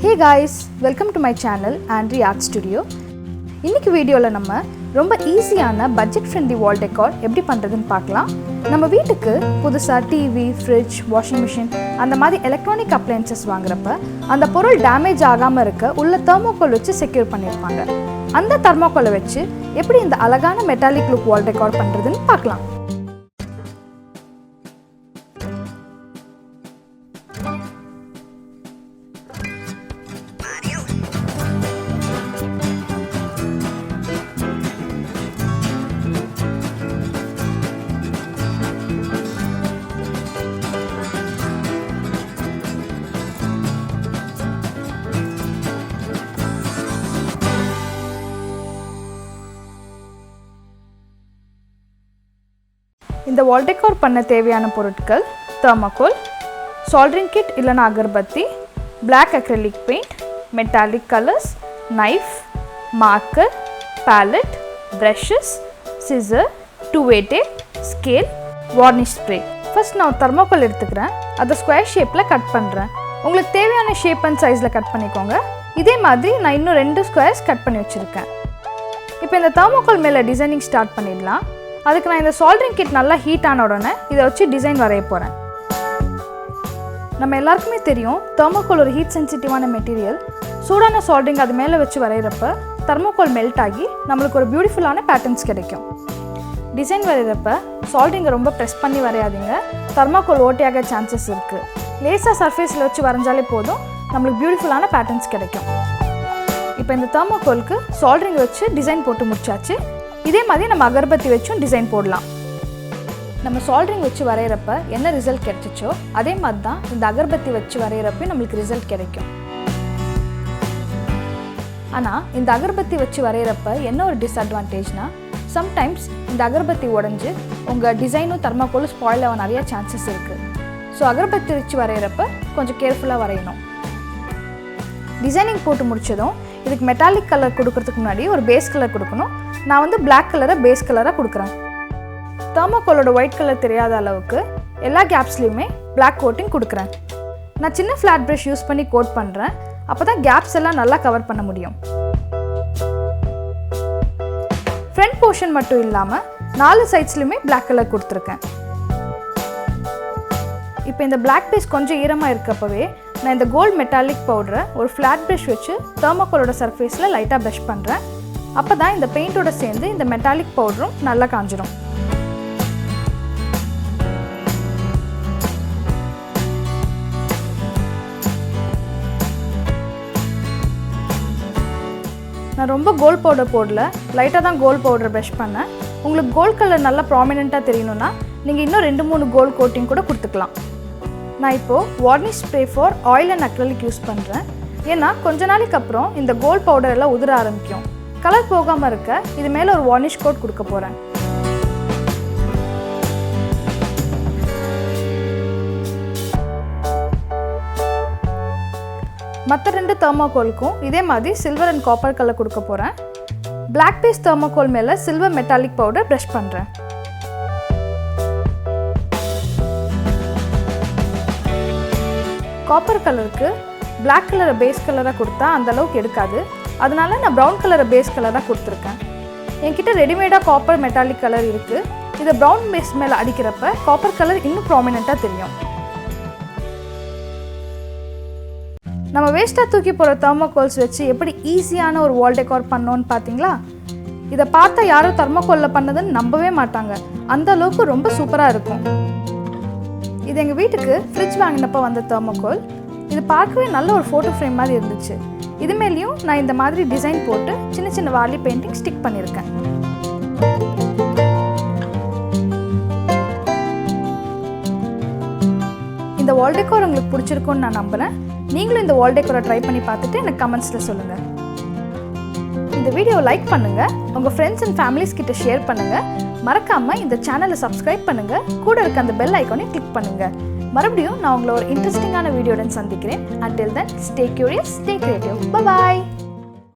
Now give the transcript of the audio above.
Hey guys, welcome to my channel Andri Art Studio. இன்னைக்கு வீடியோல நம்ம ரொம்ப ஈஸியான பட்ஜெட் ஃப்ரெண்ட்லி வால் டெக்கார் எப்படி பண்றதுன்னு பார்க்கலாம். நம்ம வீட்டுக்கு புதுசா டிவி, ஃப்ரிட்ஜ், வாஷிங் மெஷின் அந்த மாதிரி எலக்ட்ரானிக் அப்ளையன்சஸ் வாங்குறப்ப அந்த பொருள் டேமேஜ் ஆகாம இருக்க உள்ள தெர்மோகோல் வச்சு செக்யூர் பண்ணிருப்பாங்க. அந்த தெர்மோகோலை வச்சு எப்படி இந்த அழகான மெட்டாலிக் லுக் வால் டெக்கார் பண்றதுன்னு பார்க்கலாம். இந்த வால் டெக்கார் பண்ண தேவையான பொருட்கள் தெர்மோகோல், சால்டரிங் கிட் இல்லைனா அகர்பத்தி, black acrylic paint, metallic colours, knife, marker, palette, brushes, scissor, 2-way tape, scale, varnish spray. First நான் தெர்மோகோல் எடுத்துக்கிறேன். அதை ஸ்கொயர் ஷேப்பில் கட் பண்ணுறேன். உங்களுக்கு தேவையான ஷேப் அண்ட் சைஸில் கட் பண்ணிக்கோங்க. இதே மாதிரி நான் இன்னும் 2 ஸ்கொயர்ஸ் கட் பண்ணி வச்சுருக்கேன். இப்போ இந்த தெர்மோகோல் மேலே டிசைனிங் ஸ்டார்ட் பண்ணிடலாம். அதுக்கு நான் இந்த சால்டரிங் கிட் நல்லா ஹீட் ஆன உடனே இதை வச்சு டிசைன் வரைய போகிறேன். நம்ம எல்லாருக்குமே தெரியும் தெர்மோகோல் ஒரு ஹீட் சென்சிட்டிவான மெட்டீரியல். சூடான சால்டரிங் அது மேலே வச்சு வரைகிறப்ப தெர்மோகோல் மெல்ட் ஆகி நம்மளுக்கு ஒரு பியூட்டிஃபுல்லான பேட்டர்ன்ஸ் கிடைக்கும். டிசைன் வரைகிறப்ப சால்டரிங்கை ரொம்ப ப்ரெஸ் பண்ணி வரையாதீங்க. தெர்மோகோல் ஓட்டையாக சான்சஸ் இருக்குது. லேசாக சர்ஃபேஸில் வச்சு வரைஞ்சாலே போதும், நம்மளுக்கு பியூட்டிஃபுல்லான பேட்டர்ன்ஸ் கிடைக்கும். இப்போ இந்த தெர்மோகோலுக்கு சால்டரிங் வச்சு டிசைன் போட்டு முடிச்சாச்சு. இதே மாதிரி நம்ம அகர்பத்தி வச்சும் டிசைன் போடலாம். நம்ம சால்டரிங் வச்சு வரைகிறப்ப என்ன ரிசல்ட் கிடைச்சிச்சோ அதே மாதிரி தான் இந்த அகர்பத்தி வச்சு வரைகிறப்ப நம்மளுக்கு ரிசல்ட் கிடைக்கும். ஆனால் இந்த அகர்பத்தி வச்சு வரைகிறப்ப என்ன ஒரு டிஸ்அட்வான்டேஜ்னா, சம்டைம்ஸ் இந்த அகர்பத்தி உடஞ்சி உங்கள் டிசைனும் தெர்மோகோலும் ஸ்பாயில் ஆக நிறைய சான்சஸ் இருக்குது. ஸோ அகர்பத்தி வச்சு வரைகிறப்ப கொஞ்சம் கேர்ஃபுல்லாக வரையணும். டிசைனிங் போட்டு முடிச்சதும் இதுக்கு மெட்டாலிக் கலர் கொடுக்கறதுக்கு முன்னாடி ஒரு பேஸ் கலர் கொடுக்கணும். நான் வந்து பிளாக் கலரை பேஸ் கலராக கொடுக்குறேன். தெர்மோகோலோட ஒயிட் கலர் தெரியாத அளவுக்கு எல்லா கேப்ஸ்லேயுமே பிளாக் கோட்டிங் கொடுக்குறேன். நான் சின்ன ஃப்ளாட் ப்ரஷ் யூஸ் பண்ணி கோட் பண்ணுறேன். அப்போ தான் கேப்ஸ் எல்லாம் நல்லா கவர் பண்ண முடியும். ஃப்ரண்ட் போர்ஷன் மட்டும் இல்லாமல் 4 சைட்ஸ்லையுமே பிளாக் கலர் கொடுத்துருக்கேன். இப்போ இந்த பிளாக் பேஸ் கொஞ்சம் ஈரமாக இருக்கப்பவே நான் இந்த கோல்ட் மெட்டாலிக் பவுடரை ஒரு ஃப்ளாட் ப்ரஷ் வச்சு தெர்மோகோலோட சர்ஃபேஸில் லைட்டாக ப்ரஷ் பண்ணுறேன். அப்போ தான் இந்த பெயிண்டோட சேர்ந்து இந்த மெட்டாலிக் பவுடரும் நல்லா காஞ்சிடும். நான் ரொம்ப கோல்ட் பவுடர் போடல, லைட்டாக தான் கோல்ட் பவுடர் ப்ரஷ் பண்ணேன். உங்களுக்கு கோல்ட் கலர் நல்லா ப்ராமினெண்ட்டாக தெரியணும்னா நீங்கள் இன்னும் 2-3 கோல்ட் கோட்டிங் கூட கொடுத்துக்கலாம். நான் இப்போது varnish spray for oil and acrylic use பண்ணுறேன். ஏன்னா கொஞ்ச நாளைக்கு அப்புறம் இந்த கோல்ட் பவுடர் எல்லாம் உதிர ஆரம்பிக்கும். கலர் போகாமல் இருக்க இது மேலே ஒரு வார்னிஷ் கோட் கொடுக்க போகிறேன். மற்ற 2 தெர்மோகோலுக்கும் இதே மாதிரி சில்வர் அண்ட் காப்பர் கலர் கொடுக்க போகிறேன். பிளாக் பேஸ் தெர்மோகோல் மேலே சில்வர் மெட்டாலிக் பவுடர் ப்ரஷ் பண்ணுறேன். காப்பர் கலருக்கு பிளாக் கலரை பேஸ் கலராக கொடுத்தா அந்தளவுக்கு எடுக்காது. அதனால நான் ப்ரௌன் கலரை பேஸ் கலராக கொடுத்துருக்கேன். என்கிட்ட ரெடிமேடாக காப்பர் மெட்டாலிக் கலர் இருக்குது. இதை ப்ரௌன் பேஸ் மேலே அடிக்கிறப்ப காப்பர் கலர் இன்னும் ப்ராமினெண்ட்டாக தெரியும். நம்ம வேஸ்ட்டாக தூக்கி போகிற தெர்மோகோல்ஸ் வச்சு எப்படி ஈஸியான ஒரு வால் டெக்கார் பண்ணோன்னு பார்த்தீங்களா? இதை பார்த்தா யாரும் தெர்மோகோலில் பண்ணதுன்னு நம்பவே மாட்டாங்க. அந்த அளவுக்கு ரொம்ப சூப்பராக இருக்கும். இது எங்கள் வீட்டுக்கு ஃப்ரிட்ஜ் வாங்கினப்போ வந்த தெர்மோகோல். இது பார்க்கவே நல்ல ஒரு ஃபோட்டோ ஃப்ரேம் மாதிரி இருந்துச்சு. இது மேலேயும் நான் இந்த மாதிரி டிசைன் போட்டு சின்ன சின்ன வாலி பெயிண்டிங் ஸ்டிக் பண்ணியிருக்கேன். இந்த வால் டெக்கார் உங்களுக்கு பிடிச்சிருக்கும்னு நான் நம்புகிறேன். நீங்களும் இந்த வால் டெக்காரை ட்ரை பண்ணி பார்த்துட்டு எனக்கு கமெண்ட்ஸில் சொல்லுங்கள். இந்த வீடியோவை லைக் பண்ணுங்கள், உங்கள் ஃப்ரெண்ட்ஸ் அண்ட் ஃபேமிலிஸ் கிட்ட ஷேர் பண்ணுங்கள். மறக்காமல் இந்த சேனலை சப்ஸ்கிரைப் பண்ணுங்கள். கூட இருக்க அந்த பெல் ஐக்கானையும் கிளிக் பண்ணுங்கள். மறுபடியும் நான் உங்களை ஒரு இன்ட்ரெஸ்டிங்கான வீடியோடன் சந்திக்கிறேன். Until then, stay curious, stay creative. Bye bye.